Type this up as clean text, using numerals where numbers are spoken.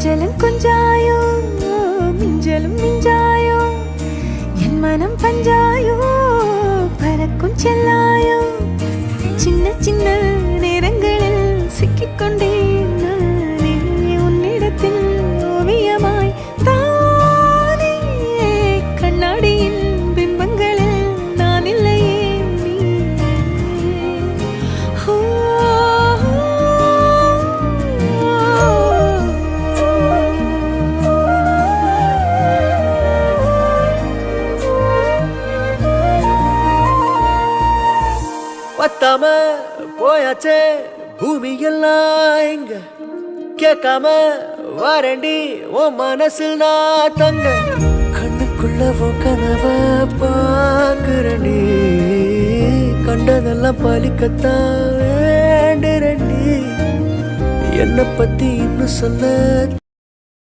கொஞ்சலும் கொஞ்சாயோ மிஞ்சலும் மிஞ்சாயோ என் மனம் பஞ்சாயோ பறக்கும் செல்லாயோ சின்ன சின்ன நேரங்களில் சிக்கிக்கொண்டேன் நானே உன்னிடத்தில் ஓவியமாய் தானே கண்ணாடியின் பிம்பங்களில் நான் இல்லையே நீ பத்தாம போயாச்சே பூமி எல்லாம் இங்க கேட்காம வாரண்டி உன் மனசில் நான் தங்க கண்ணுக்குள்ள கனவ பாக்குறண்டி கண்டதெல்லாம் பலிக்கத்தான் வேண்டுறண்டி என்னை பத்தி இன்னும் சொல்ல